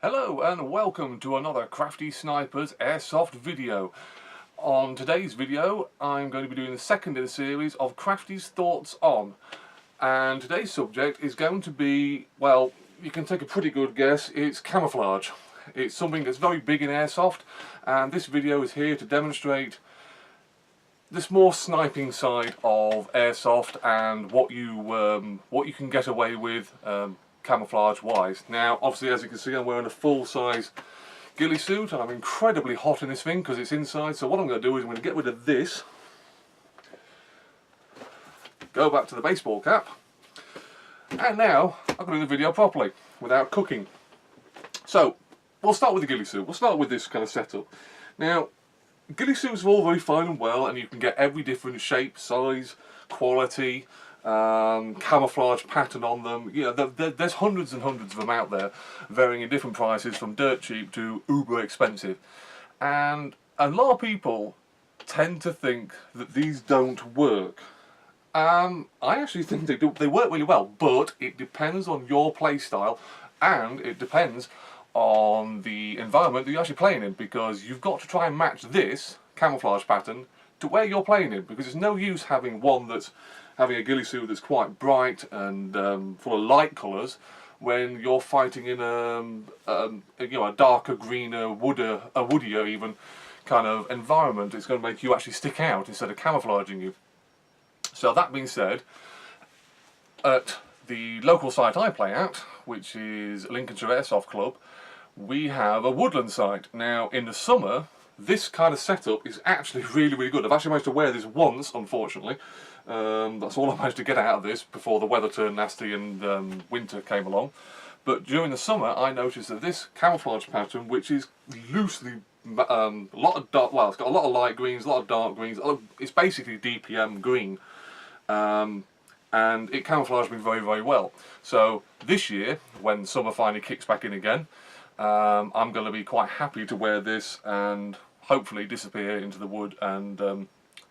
Hello and welcome to another Crafty Snipers Airsoft video. On today's video I'm going to be doing the second in the series of Crafty's Thoughts On. And today's subject is going to be, well, you can take a pretty good guess, it's camouflage. It's something that's very big in Airsoft, and this video is here to demonstrate this more sniping side of Airsoft and what you can get away with camouflage wise. Now obviously, as you can see, I'm wearing a full size ghillie suit and I'm incredibly hot in this thing because it's inside. So what I'm going to do is I'm going to get rid of this, go back to the baseball cap, and now I can do the video properly without cooking. So we'll start with the ghillie suit. We'll start with this kind of setup. Now ghillie suits are all very fine and well, and you can get every different shape, size, quality, camouflage pattern on them. You know, there's hundreds and hundreds of them out there, varying in different prices from dirt cheap to uber expensive. And a lot of people tend to think that these don't work. I actually think they do. They work really well, but it depends on your play style, and it depends on the environment that you're actually playing in, because you've got to try and match this camouflage pattern to where you're playing in, because there's no use having one that's having a ghillie suit that's quite bright and full of light colours when you're fighting in a darker, greener, woodier even kind of environment. It's going to make you actually stick out instead of camouflaging you. So that being said, at the local site I play at, which is Lincolnshire Airsoft Club, we have a woodland site. Now in the summer, this kind of setup is actually really, really good. I've actually managed to wear this once, unfortunately. That's all I managed to get out of this before the weather turned nasty and winter came along. But during the summer, I noticed that this camouflage pattern, which is loosely a lot of dark, well, it's got a lot of light greens, a lot of dark greens. It's basically DPM green, and it camouflaged me very, very well. So this year, when summer finally kicks back in again, I'm going to be quite happy to wear this and hopefully disappear into the wood and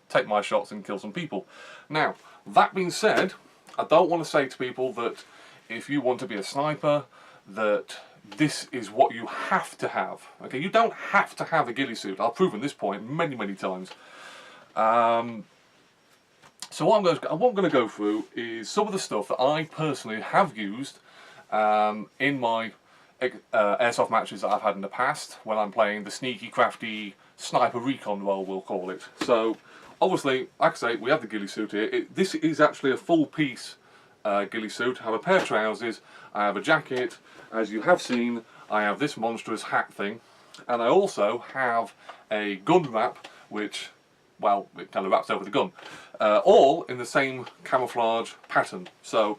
take my shots and kill some people. Now, that being said, I don't want to say to people that if you want to be a sniper, that this is what you have to have. Okay, you don't have to have a ghillie suit. I've proven this point many, many times. So what I'm going to go through is some of the stuff that I personally have used in my airsoft matches that I've had in the past when I'm playing the sneaky, crafty sniper recon role, we'll call it. So obviously, like I say, we have the ghillie suit here. This is actually a full piece ghillie suit. I have a pair of trousers, I have a jacket, as you have seen, I have this monstrous hat thing, and I also have a gun wrap, which, well, it kind of wraps over the gun, all in the same camouflage pattern. So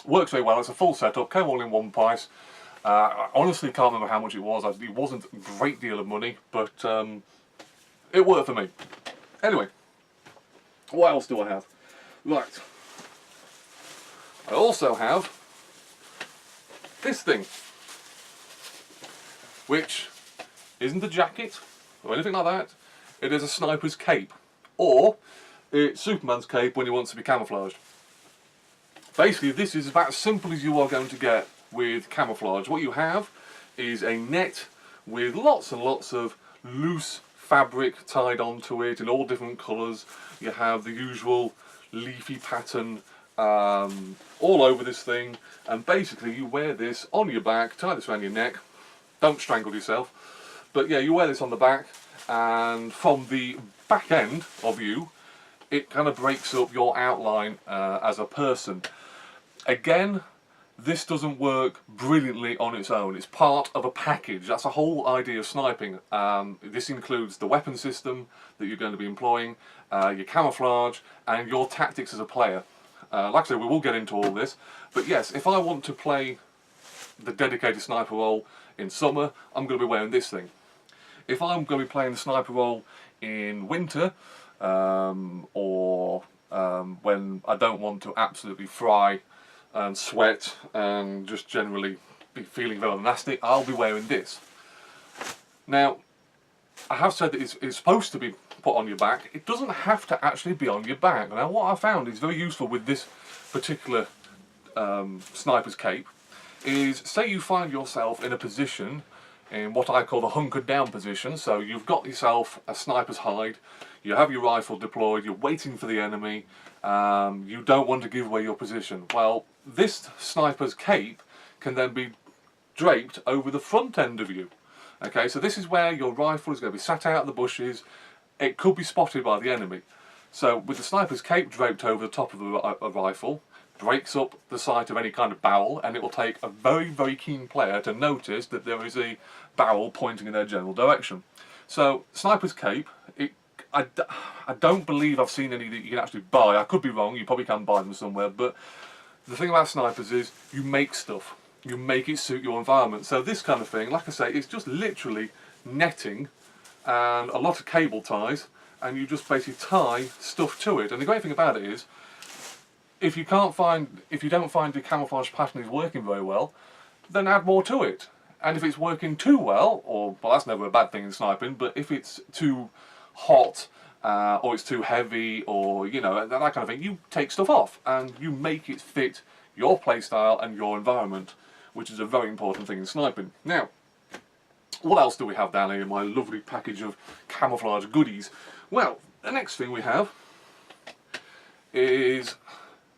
works very well. It's a full setup, came all in one price. I honestly can't remember how much it was. It wasn't a great deal of money, but it worked for me. Anyway, what else do I have? Right, I also have this thing, which isn't a jacket or anything like that. It is a sniper's cape, or it's Superman's cape when he wants to be camouflaged. Basically, this is about as simple as you are going to get with camouflage. What you have is a net with lots and lots of loose fabric tied onto it in all different colours. You have the usual leafy pattern all over this thing, and basically you wear this on your back, tie this around your neck, don't strangle yourself, but yeah, you wear this on the back, and from the back end of you, it kind of breaks up your outline as a person. Again, this doesn't work brilliantly on its own. It's part of a package. That's the whole idea of sniping. This includes the weapon system that you're going to be employing, your camouflage, and your tactics as a player. Like I said, we will get into all this, but yes, if I want to play the dedicated sniper role in summer, I'm going to be wearing this thing. If I'm going to be playing the sniper role in winter, or when I don't want to absolutely fry and sweat and just generally be feeling very nasty, I'll be wearing this. Now, I have said that it's supposed to be put on your back. It doesn't have to actually be on your back. Now, what I found is very useful with this particular sniper's cape is, say you find yourself in a position, in what I call the hunkered down position. So you've got yourself a sniper's hide, you have your rifle deployed, you're waiting for the enemy, you don't want to give away your position. Well, this sniper's cape can then be draped over the front end of you. Okay, so this is where your rifle is going to be sat out of the bushes. It could be spotted by the enemy. So with the sniper's cape draped over the top of a rifle, breaks up the sight of any kind of barrel, and it will take a very, very keen player to notice that there is a barrel pointing in their general direction. So sniper's cape, I don't believe I've seen any that you can actually buy. I could be wrong, you probably can buy them somewhere, but the thing about snipers is you make stuff. You make it suit your environment. So this kind of thing, like I say, it's just literally netting and a lot of cable ties, and you just basically tie stuff to it. And the great thing about it is, if you don't find the camouflage pattern is working very well, then add more to it. And if it's working too well, well, that's never a bad thing in sniping, but if it's too hot, or it's too heavy, or that kind of thing, you take stuff off and you make it fit your playstyle and your environment, which is a very important thing in sniping. Now, what else do we have down here in my lovely package of camouflage goodies? Well, the next thing we have is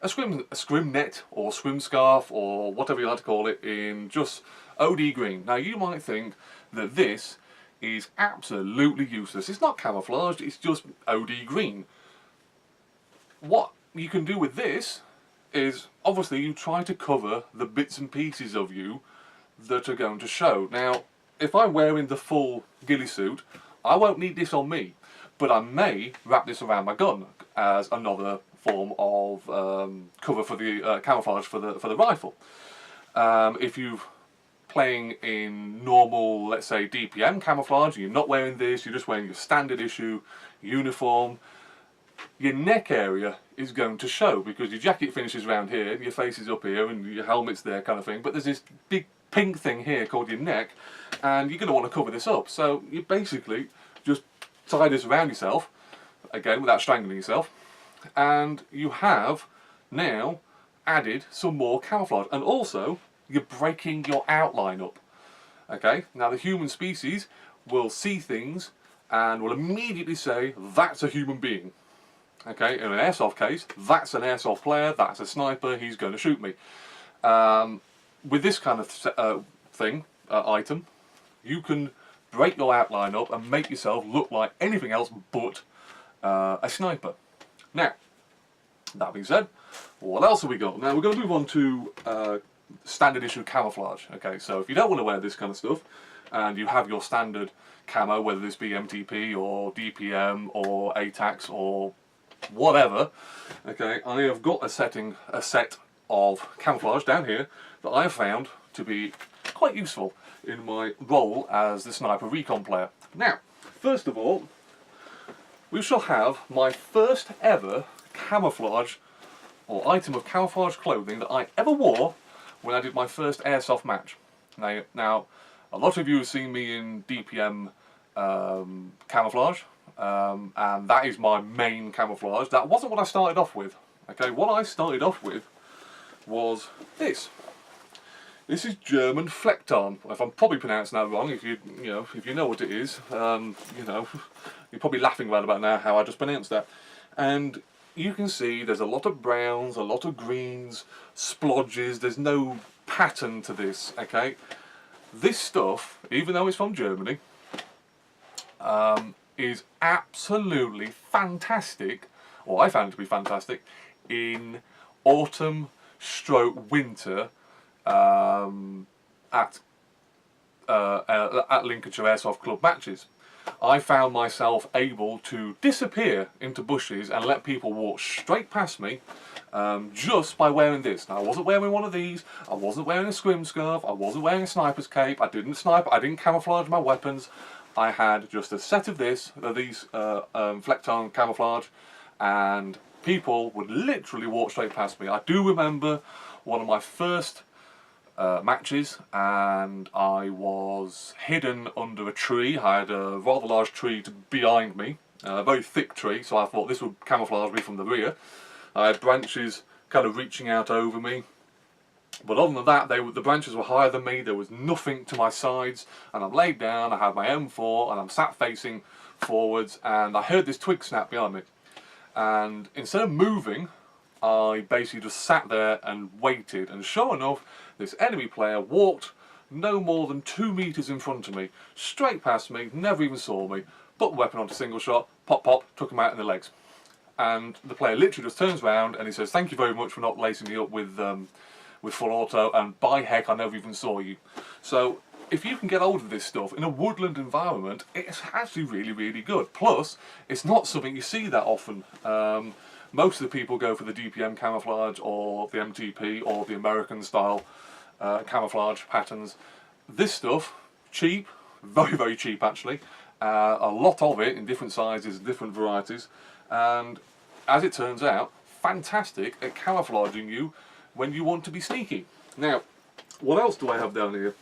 a scrim net, or swim scarf, or whatever you like to call it, in just OD green. Now you might think that this is absolutely useless. It's not camouflaged, it's just OD green. What you can do with this is, obviously, you try to cover the bits and pieces of you that are going to show. Now, if I'm wearing the full ghillie suit, I won't need this on me, but I may wrap this around my gun as another form of cover for the camouflage for the rifle. If you're playing in normal, let's say DPM camouflage, you're not wearing this, you're just wearing your standard issue uniform, your neck area is going to show, because your jacket finishes around here, and your face is up here, and your helmet's there, kind of thing. But there's this big pink thing here called your neck, and you're going to want to cover this up. So you basically just tie this around yourself, again without strangling yourself, and you have now added some more camouflage, and also you're breaking your outline up. Okay, now the human species will see things and will immediately say, that's a human being. Okay, in an airsoft case, that's an airsoft player, that's a sniper, he's going to shoot me. With this kind of item, you can break your outline up and make yourself look like anything else but a sniper. Now, that being said, what else have we got? Now we're going to move on to standard issue camouflage. Okay, so if you don't want to wear this kind of stuff, and you have your standard camo, whether this be MTP or DPM or ATAX or whatever, okay, I have got a set of camouflage down here that I have found to be quite useful in my role as the sniper recon player. Now, first of all, we shall have my first ever camouflage, or item of camouflage clothing that I ever wore when I did my first airsoft match. Now a lot of you have seen me in DPM camouflage, and that is my main camouflage. That wasn't what I started off with. Okay, what I started off with was this. This is German Flecktarn. If I'm probably pronouncing that wrong, if you know what it is, you're probably laughing right about now how I just pronounced that. And you can see there's a lot of browns, a lot of greens, splodges. There's no pattern to this. Okay, this stuff, even though it's from Germany, is absolutely fantastic, or I found it to be fantastic, in autumn stroke winter at Lincolnshire Airsoft Club matches. I found myself able to disappear into bushes and let people walk straight past me just by wearing this. Now, I wasn't wearing one of these, I wasn't wearing a scrim scarf, I wasn't wearing a sniper's cape, I didn't snipe, I didn't camouflage my weapons. I had just a set of these Flecktarn camouflage, and people would literally walk straight past me. I do remember one of my first matches, and I was hidden under a tree. I had a rather large tree behind me, a very thick tree, so I thought this would camouflage me from the rear. I had branches kind of reaching out over me, But other than that, the branches were higher than me, there was nothing to my sides, and I'm laid down, I have my M4, and I'm sat facing forwards, and I heard this twig snap behind me. And instead of moving, I basically just sat there and waited, and sure enough, this enemy player walked no more than 2 meters in front of me, straight past me, never even saw me, put the weapon onto single shot, pop pop, took him out in the legs. And the player literally just turns around and he says, "Thank you very much for not lacing me up with full auto, and by heck, I never even saw you." So if you can get hold of this stuff in a woodland environment, it's actually really, really good. Plus, it's not something you see that often. Most of the people go for the DPM camouflage or the MTP or the American style camouflage patterns. This stuff, cheap, very, very cheap actually. A lot of it in different sizes, different varieties, and as it turns out, fantastic at camouflaging you when you want to be sneaky. Now, what else do I have down here?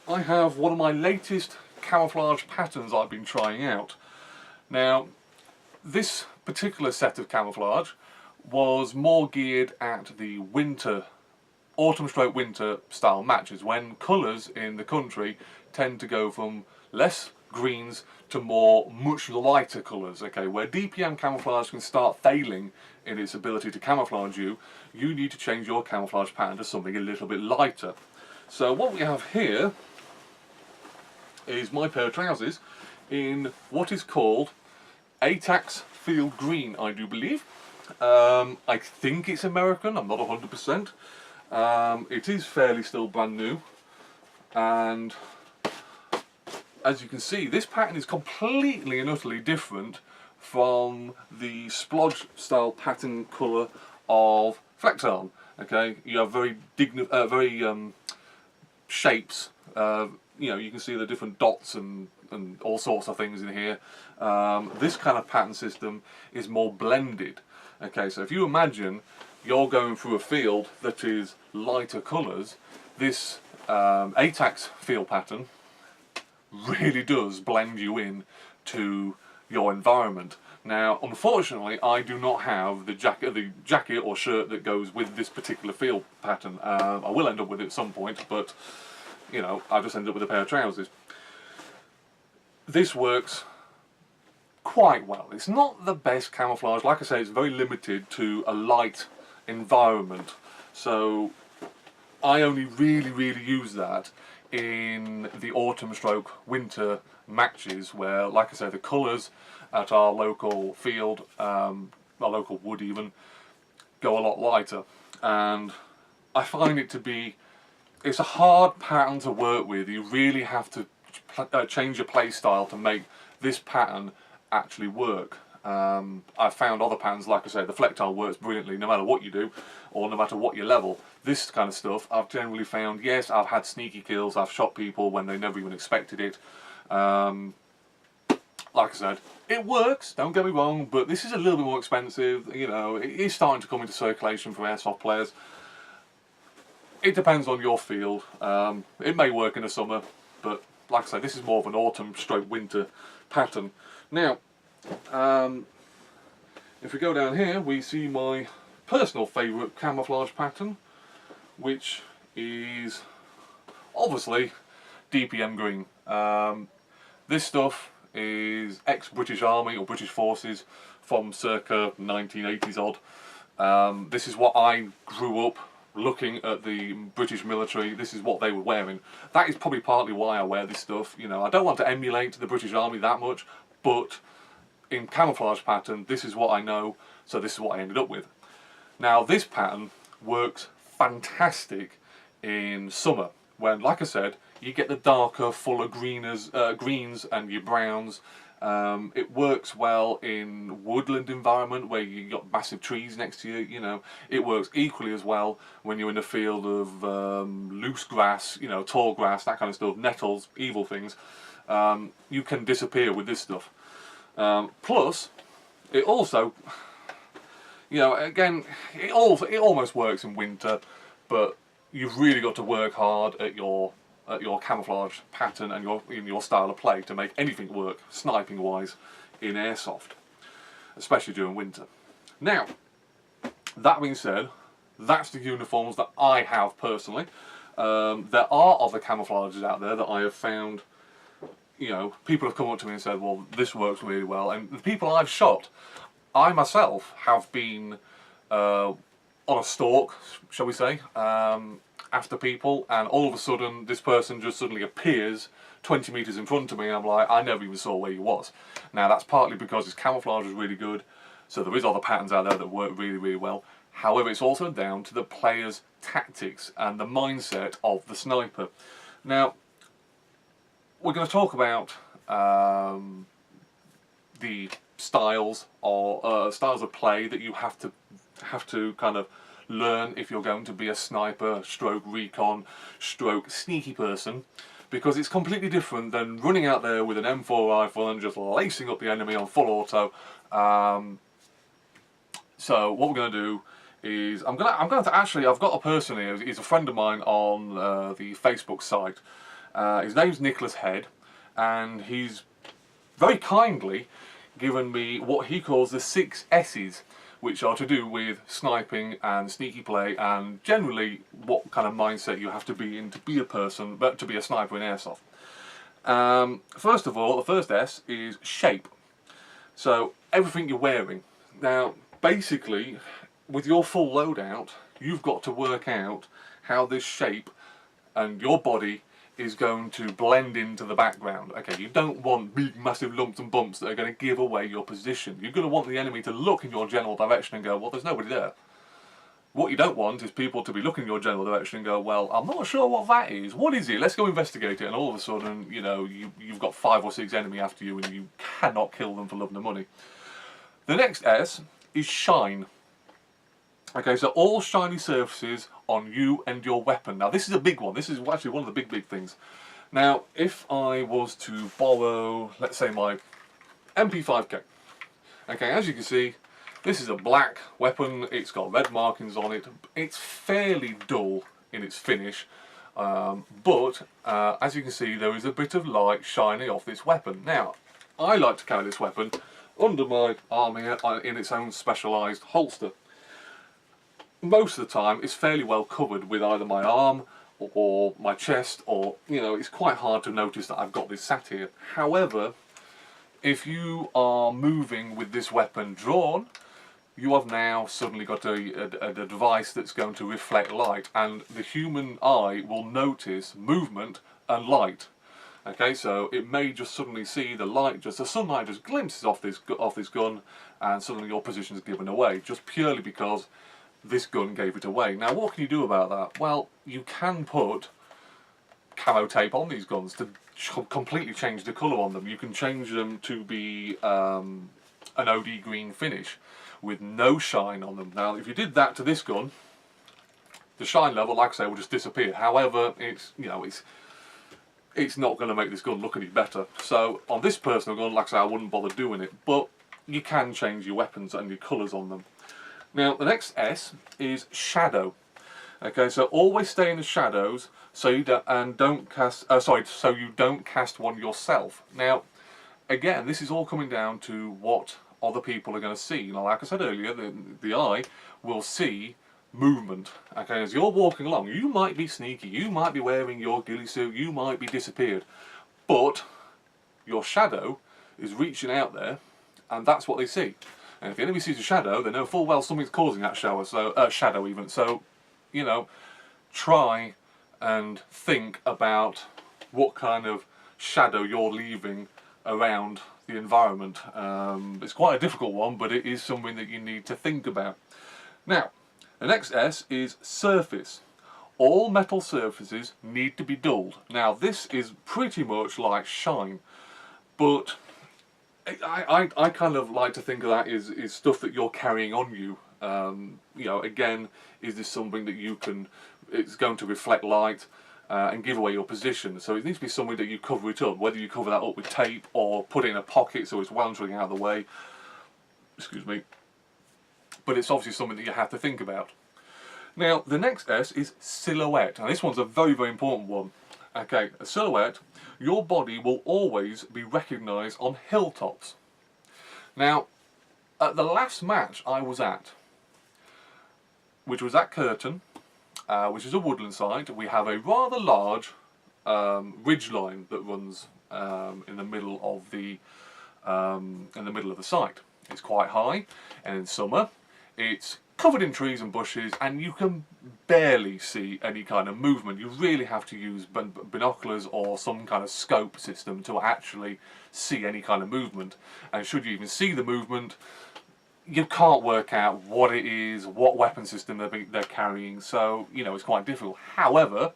I have one of my latest camouflage patterns I've been trying out. Now, this particular set of camouflage was more geared at the winter, autumn/winter style matches, when colours in the country tend to go from less greens to much lighter colours. Okay, where DPM camouflage can start failing in its ability to camouflage you, you need to change your camouflage pattern to something a little bit lighter. So what we have here is my pair of trousers in what is called ATAX Field Green, I do believe. I think it's American, I'm not 100%. It is fairly still brand new, and as you can see, this pattern is completely and utterly different from the splodge style pattern colour of Flectarn. Okay, you have very shapes. You know, you can see the different dots and all sorts of things in here. This kind of pattern system is more blended. Okay, so if you imagine you're going through a field that is lighter colours, this ATAX field pattern really does blend you in to your environment. Now, unfortunately, I do not have the jacket or shirt that goes with this particular field pattern. I will end up with it at some point, but you know, I just ended up with a pair of trousers. This works quite well. It's not the best camouflage. Like I say, it's very limited to a light environment. So I only really use that in the autumn/winter matches, where, like I say, the colours at our local field, our local wood even, go a lot lighter, and I find it to be, it's a hard pattern to work with. You really have to change your play style to make this pattern actually work. I've found other patterns, like I say, the Flectarn works brilliantly no matter what you do, or no matter what your level. This kind of stuff, I've generally found, yes, I've had sneaky kills, I've shot people when they never even expected it. Like I said, it works, don't get me wrong, but this is a little bit more expensive. You know, it is starting to come into circulation for airsoft players. It depends on your field. It may work in the summer, but like I say, this is more of an autumn/winter pattern. Now, if we go down here, we see my personal favourite camouflage pattern, which is obviously DPM green. This stuff is ex-British Army or British Forces from circa 1980s odd. This is what I grew up looking at the British military. This is what they were wearing. That is probably partly why I wear this stuff. You know, I don't want to emulate the British Army that much, but in camouflage pattern, this is what I know, so this is what I ended up with. Now, this pattern works fantastic in summer, when, like I said, you get the darker, fuller greens and your browns. It works well in woodland environment where you got massive trees next to you. You know, it works equally as well when you're in a field of loose grass, you know, tall grass, that kind of stuff, nettles, evil things. You can disappear with this stuff. Plus, it also, you know, again, it almost works in winter, but you've really got to work hard at your camouflage pattern and your style of play to make anything work, sniping wise, in airsoft, especially during winter. Now, that being said, That's the uniforms that I have personally. There are other camouflages out there that I have found, you know, people have come up to me and said, well, this works really well. And the people I've shot, I myself have been on a stalk, shall we say, after people, and all of a sudden this person just suddenly appears 20 metres in front of me, and I'm like, I never even saw where he was. Now that's partly because his camouflage is really good, so there is other patterns out there that work really, really well. However, it's also down to the player's tactics and the mindset of the sniper. Now, we're going to talk about the styles or styles of play that you have to kind of learn if you're going to be a sniper, stroke recon, stroke sneaky person, because it's completely different than running out there with an M4 rifle and just lacing up the enemy on full auto. So what we're going to do is I've got a person here. He's a friend of mine on the Facebook site. His name's Nicholas Head, and he's very kindly given me what he calls the 6 S's, which are to do with sniping and sneaky play, and generally what kind of mindset you have to be in to be a person, but to be a sniper in airsoft. First of all, the first S is shape. So everything you're wearing. Now, basically, with your full loadout, you've got to work out how this shape and your body is going to blend into the background. Okay, you don't want big massive lumps and bumps that are going to give away your position. You're going to want the enemy to look in your general direction and go, well, there's nobody there. What you don't want is people to be looking in your general direction and go, well, I'm not sure what that is. What is it? Let's go investigate it. And all of a sudden, you know, you've got 5 or 6 enemy after you, and you cannot kill them for love nor money. The next S is shine. Okay, so all shiny surfaces on you and your weapon. Now this is a big one. This is actually one of the big things. Now, if I was to borrow, let's say, my MP5K. Okay, as you can see, this is a black weapon. It's got red markings on it. It's fairly dull in its finish, but as you can see, there is a bit of light shining off this weapon. Now, I like to carry this weapon under my arm here in its own specialised holster. Most of the time it's fairly well covered with either my arm or my chest, or, you know, it's quite hard to notice that I've got this sat here. However, if you are moving with this weapon drawn, you have now suddenly got a device that's going to reflect light, and the human eye will notice movement and light. Okay, so it may just suddenly see the light, the sunlight just glimpses off this gun, and suddenly your position is given away, just purely because this gun gave it away. Now, what can you do about that? Well, you can put camo tape on these guns to completely change the colour on them. You can change them to be an OD green finish with no shine on them. Now, if you did that to this gun, the shine level, like I say, will just disappear. However, it's not going to make this gun look any better. So on this personal gun, like I say, I wouldn't bother doing it, but you can change your weapons and your colours on them. Now, the next S is shadow. Okay, so always stay in the shadows, so you don't cast one yourself. Now, again, this is all coming down to what other people are going to see. Now, like I said earlier, the eye will see movement. Okay, as you're walking along, you might be sneaky, you might be wearing your ghillie suit, you might be disappeared, but your shadow is reaching out there, and that's what they see. And if the enemy sees a shadow, they know full well something's causing that shadow even. So, you know, try and think about what kind of shadow you're leaving around the environment. It's quite a difficult one, but it is something that you need to think about. Now, the next S is surface. All metal surfaces need to be dulled. Now, this is pretty much like shine, but I kind of like to think of that is stuff that you're carrying on you. You know, again, is this something that it's going to reflect light and give away your position? So it needs to be something that you cover it up, whether you cover that up with tape or put it in a pocket so it's well and truly out of the way. Excuse me. But it's obviously something that you have to think about. Now, the next S is silhouette. Now, this one's a very, very important one. Okay, a silhouette, your body will always be recognised on hilltops. Now, at the last match I was at, which was at Curtain, which is a woodland site. We have a rather large ridge line that runs in the middle of the site. It's quite high, and in summer it's covered in trees and bushes, and you can barely see any kind of movement. You really have to use binoculars or some kind of scope system to actually see any kind of movement. And should you even see the movement, you can't work out what it is, what weapon system they're carrying, so you know, it's quite difficult. However,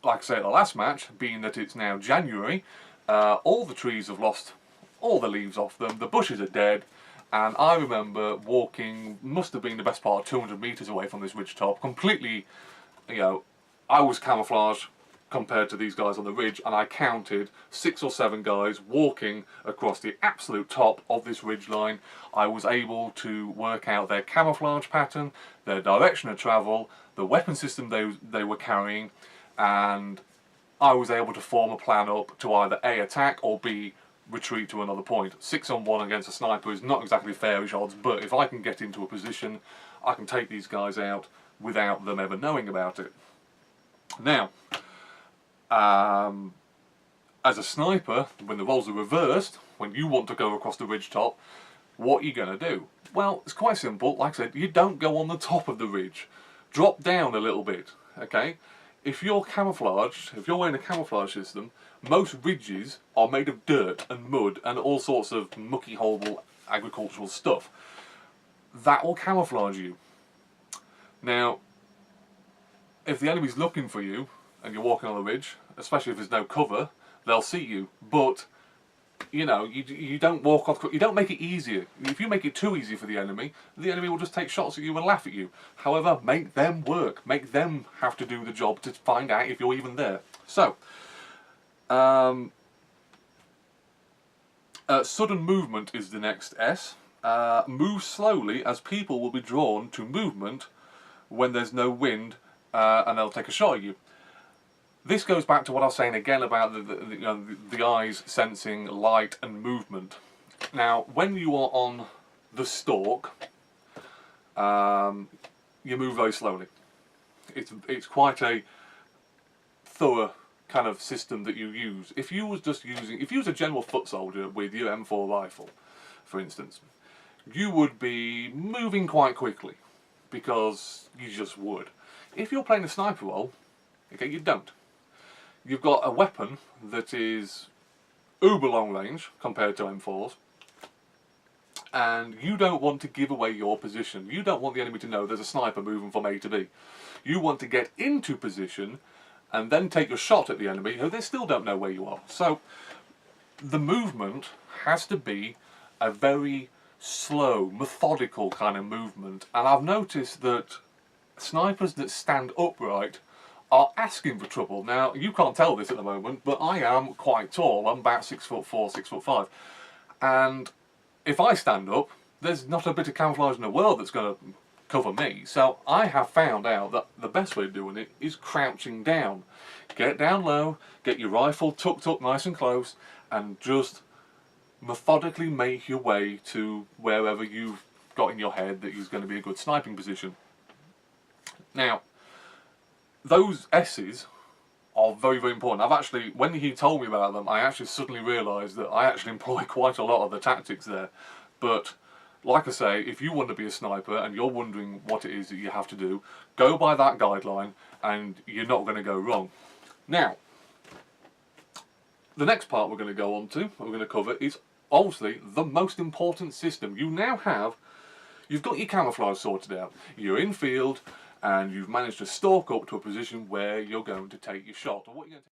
like I say at the last match, being that it's now January, all the trees have lost all the leaves off them, the bushes are dead, and I remember walking, must have been the best part of 200 metres away from this ridge top, completely, you know, I was camouflaged compared to these guys on the ridge, and I counted 6 or 7 guys walking across the absolute top of this ridge line. I was able to work out their camouflage pattern, their direction of travel, the weapon system they were carrying, and I was able to form a plan up to either A, attack, or B, retreat to another point. 6-on-1 against a sniper is not exactly fairish odds, but if I can get into a position, I can take these guys out without them ever knowing about it. Now, as a sniper, when the roles are reversed, when you want to go across the ridge top, what are you going to do? Well, it's quite simple. Like I said, you don't go on the top of the ridge. Drop down a little bit, okay? If you're camouflaged, if you're wearing a camouflage system, most ridges are made of dirt and mud and all sorts of mucky, horrible agricultural stuff. That will camouflage you. Now, if the enemy's looking for you and you're walking on the ridge, especially if there's no cover, they'll see you. But you know, you don't walk off. You don't make it easier. If you make it too easy for the enemy will just take shots at you and laugh at you. However, make them work. Make them have to do the job to find out if you're even there. So, sudden movement is the next S. Move slowly, as people will be drawn to movement when there's no wind, and they'll take a shot at you. This goes back to what I was saying again about the eyes sensing light and movement. Now, when you are on the stalk, you move very slowly. It's quite a thorough kind of system that you use. If you was a general foot soldier with your M4 rifle, for instance, you would be moving quite quickly because you just would. If you're playing a sniper role, okay, you don't. You've got a weapon that is uber long range compared to M4s, and you don't want to give away your position. You don't want the enemy to know there's a sniper moving from A to B. You want to get into position and then take a shot at the enemy who they still don't know where you are. So the movement has to be a very slow, methodical kind of movement, and I've noticed that snipers that stand upright are asking for trouble. Now, you can't tell this at the moment, but I am quite tall. I'm about 6'4", 6'5", and if I stand up, there's not a bit of camouflage in the world that's going to cover me. So I have found out that the best way of doing it is crouching down. Get down low, get your rifle tucked up nice and close, and just methodically make your way to wherever you've got in your head that is going to be a good sniping position. Now, those S's are very, very important. I've actually, when he told me about them, I actually suddenly realised that I actually employ quite a lot of the tactics there. But, like I say, if you want to be a sniper and you're wondering what it is that you have to do, go by that guideline and you're not going to go wrong. Now, the next part we're going to go on to, we're going to cover, is obviously the most important system. You've got your camouflage sorted out. You're in field, and you've managed to stalk up to a position where you're going to take your shot. Or what you're going to